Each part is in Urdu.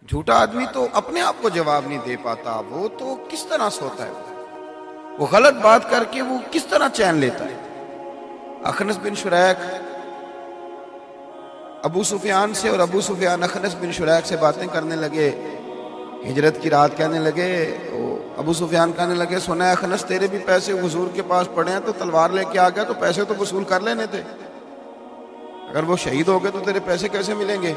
جھوٹا آدمی تو اپنے آپ کو جواب نہیں دے پاتا، وہ تو کس طرح سوتا ہے، وہ غلط بات کر کے وہ کس طرح چین لیتا ہے۔ اخنس بن شریک ابو سفیان سے، اور ابو سفیان اخنس بن شریک سے باتیں کرنے لگے، ہجرت کی رات کہنے لگے، ابو سفیان کہنے لگے سنا ہے اخنس تیرے بھی پیسے حضور کے پاس پڑے ہیں، تو تلوار لے کے آ گیا تو پیسے تو وصول کر لینے تھے، اگر وہ شہید ہو گئے تو تیرے پیسے کیسے ملیں گے؟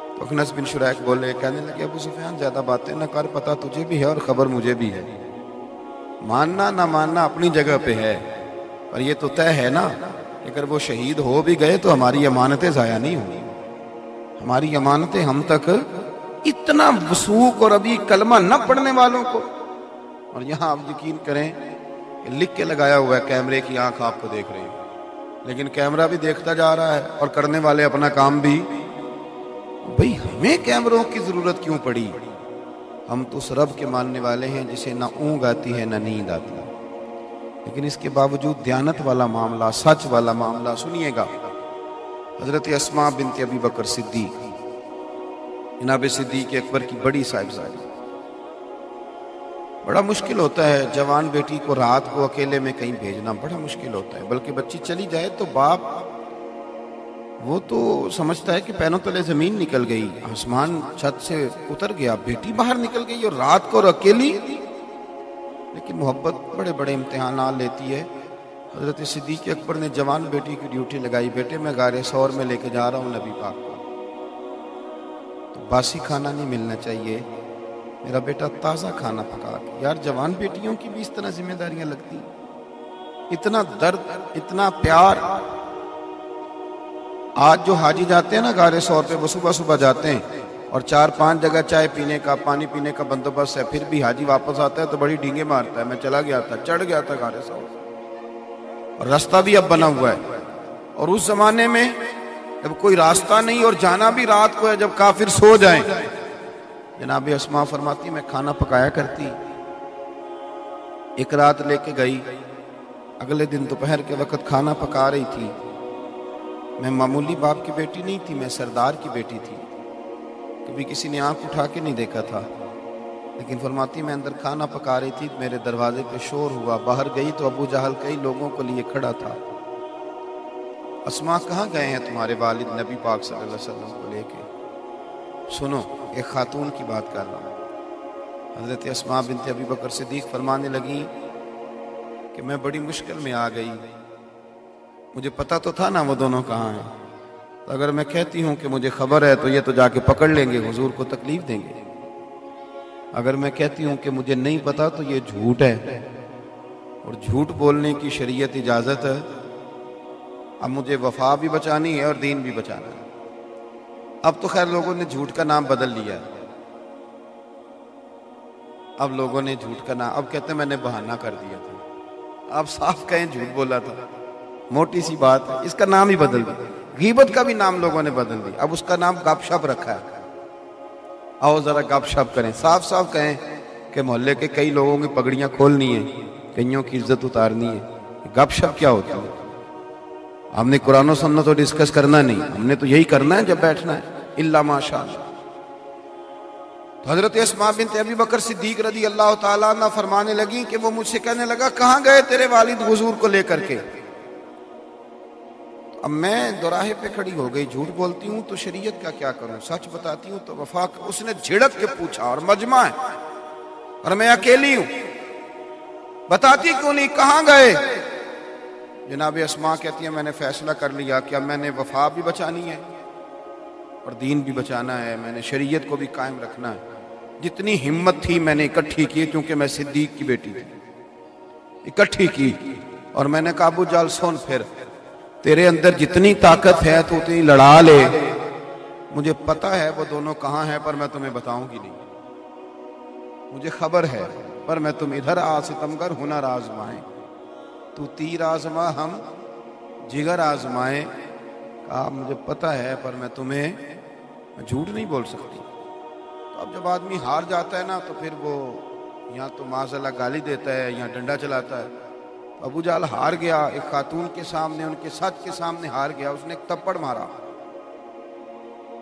تو اخنس بن شریک بولے، کہنے لگے ابو سفیان زیادہ باتیں نہ کر، پتہ تجھے بھی ہے اور خبر مجھے بھی ہے، ماننا نہ ماننا اپنی جگہ پہ ہے، پر یہ تو طے ہے نا کہ اگر وہ شہید ہو بھی گئے تو ہماری امانتیں ضائع نہیں ہوں، ہماری امانتیں ہم تک اتنا وثوق، اور ابھی کلمہ نہ پڑھنے والوں کو، اور یہاں آپ یقین کریں کہ لکھ کے لگایا ہوا ہے کیمرے کی آنکھ آپ کو دیکھ رہی ہے، لیکن کیمرہ بھی دیکھتا جا رہا ہے اور کرنے والے اپنا کام بھی۔ بھئی ہمیں کیمروں کی ضرورت کیوں پڑی؟ ہم تو اس رب کے ماننے والے ہیں جسے نہ اونگ آتی ہے نہ نیند آتی ہے، لیکن اس کے باوجود دیانت والا معاملہ، سچ والا معاملہ سنیے گا۔ حضرت اسماء بنت ابی بکر صدیق، جناب صدیق اکبر کی بڑی صاحبزادی، بڑا مشکل ہوتا ہے جوان بیٹی کو رات کو اکیلے میں کہیں بھیجنا، بڑا مشکل ہوتا ہے، بلکہ بچی چلی جائے تو باپ وہ تو سمجھتا ہے کہ پیروں تلے زمین نکل گئی، آسمان چھت سے اتر گیا، بیٹی باہر نکل گئی اور رات کو اور اکیلی، لیکن محبت بڑے بڑے امتحانات لیتی ہے۔ حضرت صدیق اکبر نے جوان بیٹی کی ڈیوٹی لگائی، بیٹے میں غار ثور میں لے کے جا رہا ہوں نبی پاک کو، تو باسی کھانا نہیں ملنا چاہیے، میرا بیٹا تازہ کھانا پکا کے۔ یار جوان بیٹیوں کی بھی اس طرح ذمہ داریاں لگتی ہیں، اتنا درد، اتنا پیار۔ آج جو حاجی جاتے ہیں نا غار ثور پہ، وہ صبح صبح جاتے ہیں اور 4-5 جگہ چائے پینے کا، پانی پینے کا بندوبست ہے، پھر بھی حاجی واپس آتا ہے تو بڑی ڈینگیں مارتا ہے، میں چلا گیا تھا، چڑھ گیا تھا غار ثور، اور راستہ بھی اب بنا ہوا ہے، اور اس زمانے میں جب کوئی راستہ نہیں اور جانا بھی رات کو ہے، جب کافر سو جائیں، جناب اسماء فرماتی میں کھانا پکایا کرتی، ایک رات لے کے گئی، اگلے دن دوپہر کے وقت کھانا پکا رہی تھی، میں معمولی باپ کی بیٹی نہیں تھی، میں سردار کی بیٹی تھی، کبھی کسی نے آنکھ اٹھا کے نہیں دیکھا تھا، لیکن فرماتی میں اندر کھانا پکا رہی تھی، میرے دروازے پہ شور ہوا، باہر گئی تو ابو جہل کئی لوگوں کو لیے کھڑا تھا، اسماء کہاں گئے ہیں تمہارے والد نبی پاک صلی اللہ علیہ وسلم کو لے کے؟ سنو ایک خاتون کی بات کر رہا ہوں، حضرت اسماء بنت ابی بکر صدیق فرمانے لگیں کہ میں بڑی مشکل میں آ گئی، مجھے پتا تو تھا نا وہ دونوں کہاں ہیں، تو اگر میں کہتی ہوں کہ مجھے خبر ہے تو یہ تو جا کے پکڑ لیں گے، حضور کو تکلیف دیں گے، اگر میں کہتی ہوں کہ مجھے نہیں پتا تو یہ جھوٹ ہے، اور جھوٹ بولنے کی شریعت اجازت ہے، اب مجھے وفا بھی بچانی ہے اور دین بھی بچانا ہے۔ اب تو خیر لوگوں نے جھوٹ کا نام بدل لیا ہے، اب لوگوں نے جھوٹ کا نام، اب کہتے ہیں میں نے بہانہ کر دیا تھا، اب صاف کہیں جھوٹ بولا تھا، موٹی سی بات ہے، اس کا نام ہی بدل دیا، غیبت کا بھی نام لوگوں نے بدل دیا، اب اس کا نام گپ شپ رکھا ہے، آؤ ذرا گپ شپ کریں، صاف صاف کہیں کہ محلے کے کئی لوگوں کی پگڑیاں کھولنی ہیں، کئیوں کی عزت اتارنی ہے، گپ شپ کیا ہوتا ہے؟ ہم نے قرآن و سنت تو ڈسکس کرنا نہیں، ہم نے تو یہی کرنا ہے جب بیٹھنا ہے، الا ماشاء اللہ۔ تو حضرت اسماء بنت ابی بکر صدیق رضی اللہ تعالیٰ عنہ فرمانے لگیں کہ وہ مجھ سے کہنے لگا کہاں گئے تیرے والد حضور کو لے کر کے؟ اب میں دوراہے پہ کھڑی ہو گئی، جھوٹ بولتی ہوں تو شریعت کا کیا کروں، سچ بتاتی ہوں تو وفا۔ اس نے جھڑک کے پوچھا، اور مجمع ہے اور میں اکیلی ہوں، بتاتی کیوں نہیں، کہاں گئے؟ جناب اسماء کہتی ہیں میں نے فیصلہ کر لیا کہ اب میں نے وفا بھی بچانی ہے اور دین بھی بچانا ہے، میں نے شریعت کو بھی قائم رکھنا ہے، جتنی ہمت تھی میں نے اکٹھی کی، کیونکہ میں صدیق کی بیٹی تھی، اکٹھی کی، اور میں نے کہا ابو جہل سن، پھر تیرے اندر جتنی طاقت ہے تو اتنی لڑا لے، مجھے پتا ہے وہ دونوں کہاں ہیں پر میں تمہیں بتاؤں گی نہیں، مجھے خبر ہے، پر میں تم ادھر آ ستمگر ہنر آزمائیں، تو تیر آزما ہم جگر آزمائیں، کہا مجھے پتا ہے پر میں تمہیں جھوٹ نہیں بول سکتی۔ تو اب جب آدمی ہار جاتا ہے نا تو پھر وہ یہاں تو معاذ اللہ گالی دیتا ہے، یہاں ڈنڈا چلاتا ہے۔ ابو جہل ہار گیا، ایک خاتون کے سامنے، ان کے سچ کے سامنے ہار گیا، اس نے ایک تپڑ مارا،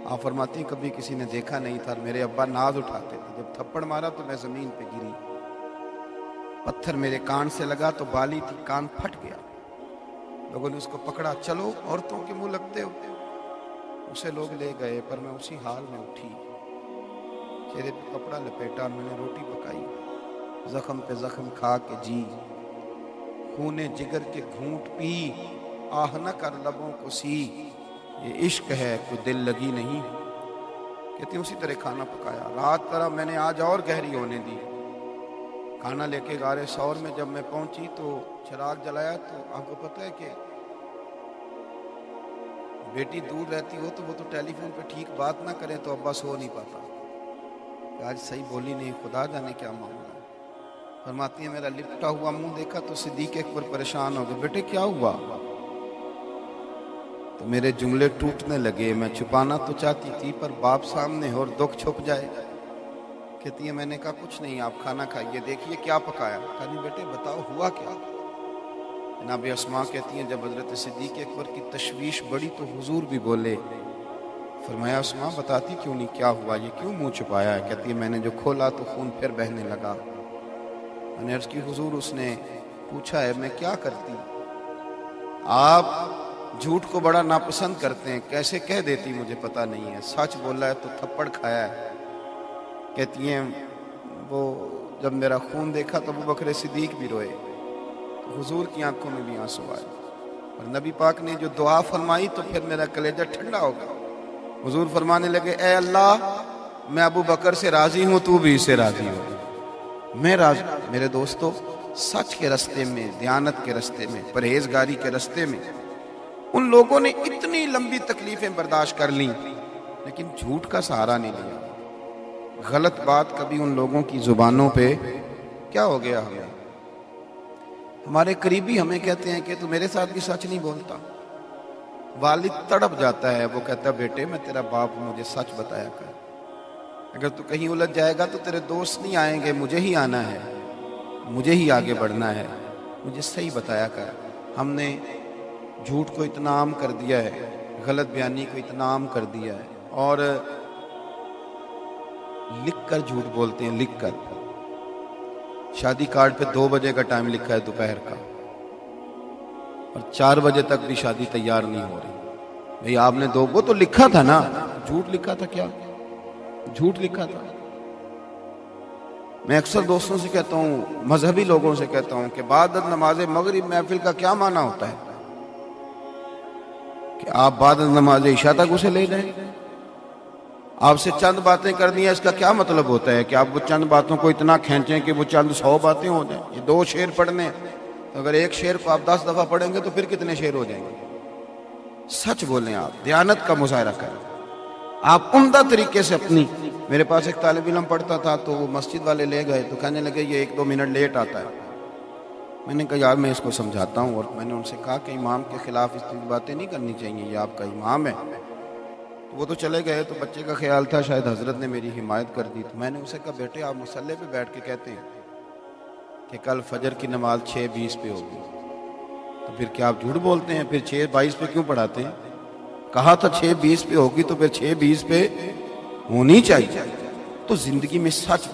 آپ فرماتی ہیں کبھی کسی نے دیکھا نہیں تھا، میرے ابا ناز اٹھاتے تھے، جب تھپڑ مارا تو میں زمین پہ گری، پتھر میرے کان سے لگا تو بالی تھی، کان پھٹ گیا، لوگوں نے اس کو پکڑا، چلو عورتوں کے منہ لگتے ہو، اسے لوگ لے گئے، پر میں اسی حال میں اٹھی، چہرے پہ کپڑا لپیٹا اور میں نے روٹی پکائی، زخم پہ زخم کھا کے جی، خون جگر کے گھونٹ پی، آہ نہ کر لبوں کو سی، یہ عشق ہے کوئی دل لگی نہیں، کہتی ہیں اسی طرح کھانا پکایا، رات طرح میں نے آج اور گہری ہونے دی، کھانا لے کے غار ثور میں جب میں پہنچی تو چراغ جلایا، تو آپ کو پتہ ہے کہ بیٹی دور رہتی ہو تو وہ تو ٹیلی فون پہ ٹھیک بات نہ کرے تو ابا سو نہیں پاتا، آج صحیح بولی نہیں، خدا جانے کیا معاملہ ہے، فرماتی ہیں میرا لپٹا ہوا منہ دیکھا تو صدیق اکبر پریشان ہو گئے، بیٹے کیا ہوا؟ تو میرے جملے ٹوٹنے لگے، میں چھپانا تو چاہتی تھی پر باپ سامنے اور دکھ چھپ جائے، کہتی ہے میں نے کہا کچھ نہیں، آپ کھانا کھائیے، دیکھیے کیا پکایا، کہا نہیں بیٹے بتاؤ ہوا کیا؟ جناب اسماء کہتی ہیں جب حضرت صدیق اکبر کی تشویش بڑی تو حضور بھی بولے، فرمایا اسماء بتاتی کیوں نہیں کیا ہوا، یہ کیوں منہ چھپایا ہے؟ کہتی ہے میں نے جو کھولا تو خون پھر بہنے لگا، میں نے عرض کی حضور اس نے پوچھا ہے میں کیا کرتی، آپ جھوٹ کو بڑا ناپسند کرتے ہیں، کیسے کہہ دیتی مجھے پتہ نہیں ہے، سچ بولا ہے تو تھپڑ کھایا ہے، کہتی ہیں وہ جب میرا خون دیکھا تو ابو بکر صدیق بھی روئے، حضور کی آنکھوں میں بھی آنسو آئے، اور نبی پاک نے جو دعا فرمائی تو پھر میرا کلیجہ ٹھنڈا ہو گیا، حضور فرمانے لگے اے اللہ میں ابو بکر سے راضی ہوں، تو بھی اسے راضی ہو، میں راضی، میرے دوستو سچ کے رستے میں، دیانت کے رستے میں، پرہیزگاری کے رستے میں ان لوگوں نے اتنی لمبی تکلیفیں برداشت کر لیں لیکن جھوٹ کا سہارا نہیں لیا، غلط بات کبھی ان لوگوں کی زبانوں پہ کیا ہو گیا، ہمارے قریبی ہمیں کہتے ہیں کہ تو میرے ساتھ بھی سچ نہیں بولتا، والد تڑپ جاتا ہے، وہ کہتا ہے بیٹے میں تیرا باپ، مجھے سچ بتایا کر، اگر تو کہیں الجھ جائے گا تو تیرے دوست نہیں آئیں گے، مجھے ہی آنا ہے، مجھے ہی آگے بڑھنا ہے، مجھے صحیح بتایا کر، ہم نے جھوٹ کو اتنا عام کر دیا ہے، غلط بیانی کو اتنا عام کر دیا ہے، اور لکھ کر جھوٹ بولتے ہیں، لکھ کر، شادی کارڈ پہ 2 بجے کا ٹائم لکھا ہے دوپہر کا، اور 4 بجے تک بھی شادی تیار نہیں ہو رہی، بھئی آپ نے وہ تو لکھا تھا نا، جھوٹ لکھا تھا، کیا جھوٹ لکھا تھا؟ میں اکثر دوستوں سے کہتا ہوں، مذہبی لوگوں سے کہتا ہوں کہ بعد نماز مغرب محفل کا کیا معنی ہوتا ہے کہ آپ بعد نماز عشاء تک اسے لے جائیں، آپ سے چند باتیں کرنی ہے، اس کا کیا مطلب ہوتا ہے کہ آپ وہ چند باتوں کو اتنا کھینچیں کہ وہ چند 100 باتیں ہو جائیں، یہ 2 شعر پڑھنے، تو اگر ایک شعر کو آپ 10 دفعہ پڑھیں گے تو پھر کتنے شعر ہو جائیں گے؟ سچ بولیں، آپ دیانت کا مظاہرہ کریں، آپ عمدہ طریقے سے اپنی، میرے پاس ایک طالب علم پڑھتا تھا تو وہ مسجد والے لے گئے تو کہنے لگے یہ 1-2 منٹ لیٹ آتا ہے، میں نے کہا یار میں اس کو سمجھاتا ہوں، اور میں نے ان سے کہا کہ امام کے خلاف اس طرح باتیں نہیں کرنی چاہیے، یہ آپ کا امام ہے، وہ تو چلے گئے، تو بچے کا خیال تھا شاید حضرت نے میری حمایت کر دی، تو میں نے اسے کہا بیٹے آپ مصلے پہ بیٹھ کے کہتے ہیں کہ کل فجر کی نماز 6:20 پہ ہوگی، تو پھر کیا آپ جھوٹ بولتے ہیں؟ پھر 6:22 پہ کیوں پڑھاتے ہیں؟ کہا تھا 6:20 پہ ہوگی تو پھر 6:20 پہ ہونی چاہیے، تو زندگی میں سچ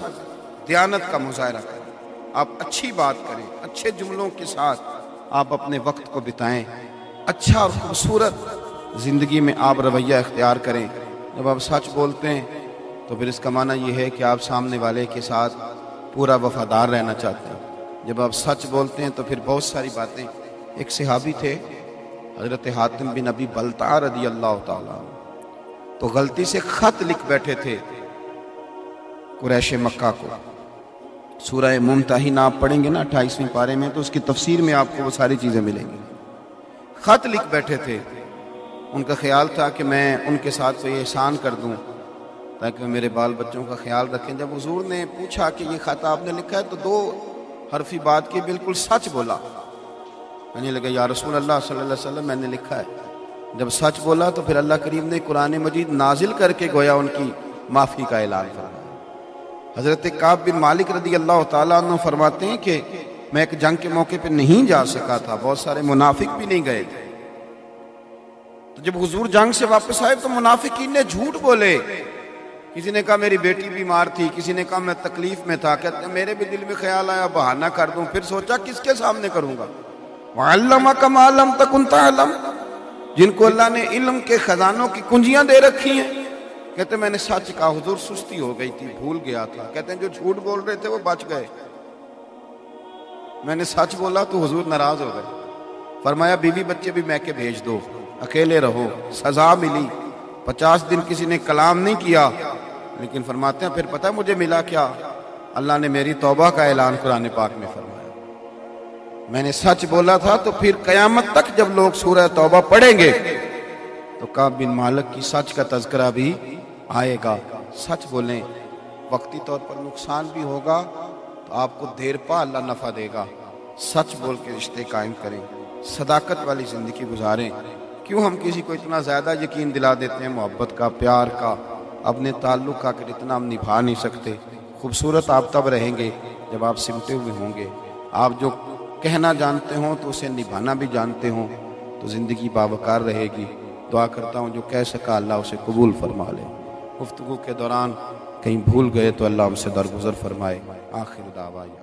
دیانت کا مظاہرہ کریں، آپ اچھی بات کریں، اچھے جملوں کے ساتھ آپ اپنے وقت کو بتائیں، اچھا اور خوبصورت زندگی میں آپ رویہ اختیار کریں، جب آپ سچ بولتے ہیں تو پھر اس کا معنی یہ ہے کہ آپ سامنے والے کے ساتھ پورا وفادار رہنا چاہتے ہیں، جب آپ سچ بولتے ہیں تو پھر بہت ساری باتیں، ایک صحابی تھے حضرت حاتم بن ابی بلتع رضی اللہ تعالیٰ، تو غلطی سے خط لکھ بیٹھے تھے قریش مکہ کو، سورہ ممتحنہ آپ پڑھیں گے نا 28ویں پارے میں تو اس کی تفسیر میں آپ کو وہ ساری چیزیں ملیں گی، خط لکھ بیٹھے تھے، ان کا خیال تھا کہ میں ان کے ساتھ کوئی احسان کر دوں تاکہ میرے بال بچوں کا خیال رکھیں، جب حضور نے پوچھا کہ یہ خط آپ نے لکھا ہے تو 2 حرفی بات کی، بالکل سچ بولا، کہنے لگا یا رسول اللہ صلی اللہ علیہ وسلم میں نے لکھا ہے، جب سچ بولا تو پھر اللہ کریم نے قرآن مجید نازل کر کے گویا ان کی معافی کا اعلان فرمایا۔ حضرت کعب بن مالک رضی اللہ تعالیٰ عنہ فرماتے ہیں کہ میں ایک جنگ کے موقع پہ نہیں جا سکا تھا، بہت سارے منافق بھی نہیں گئے تھے، تو جب حضور جنگ سے واپس آئے تو منافقین نے جھوٹ بولے. کسی نے کہا میری بیٹی بیمار تھی, کسی نے کہا میں تکلیف میں تھا. کہتے ہیں میرے بھی دل میں خیال آیا بہانہ کر دوں, پھر سوچا کس کے سامنے کروں گا. وَعَلَّمَكَ مَا لَمْ تَكُنْ تَعْلَمْ, جن کو اللہ نے علم کے خزانوں کی کنجیاں دے رکھی ہیں. کہتے ہیں میں نے سچ کہا حضور, سستی ہو گئی تھی, بھول گیا تھا. کہتے ہیں جو جھوٹ بول رہے تھے وہ بچ گئے, میں نے سچ بولا تو حضور ناراض ہو گئے. فرمایا بیوی بچے بھی میکے بھیج دو, اکیلے رہو. سزا ملی, 50 دن کسی نے کلام نہیں کیا. لیکن فرماتے ہیں پھر پتہ مجھے ملا کیا, اللہ نے میری توبہ کا اعلان قرآن پاک میں فرمایا. میں نے سچ بولا تھا. تو پھر قیامت تک جب لوگ سورہ توبہ پڑھیں گے تو کعب بن مالک کی سچ کا تذکرہ بھی آئے گا. سچ بولیں, وقتی طور پر نقصان بھی ہوگا تو آپ کو دیر پا اللہ نفع دے گا. سچ بول کے رشتے قائم کریں, صداقت والی زندگی گزاریں. کیوں ہم کسی کو اتنا زیادہ یقین دلا دیتے ہیں محبت کا, پیار کا, اپنے تعلق کا, کہ اتنا ہم نبھا نہیں سکتے. خوبصورت آپ تب رہیں گے جب آپ سمٹے ہوئے ہوں گے. آپ جو کہنا جانتے ہوں تو اسے نبھانا بھی جانتے ہوں تو زندگی باوقار رہے گی. دعا کرتا ہوں جو کہہ سکا اللہ اسے قبول فرما لے. گفتگو کے دوران کہیں بھول گئے تو اللہ ہم سے درگزر فرمائے. آخر دعوانا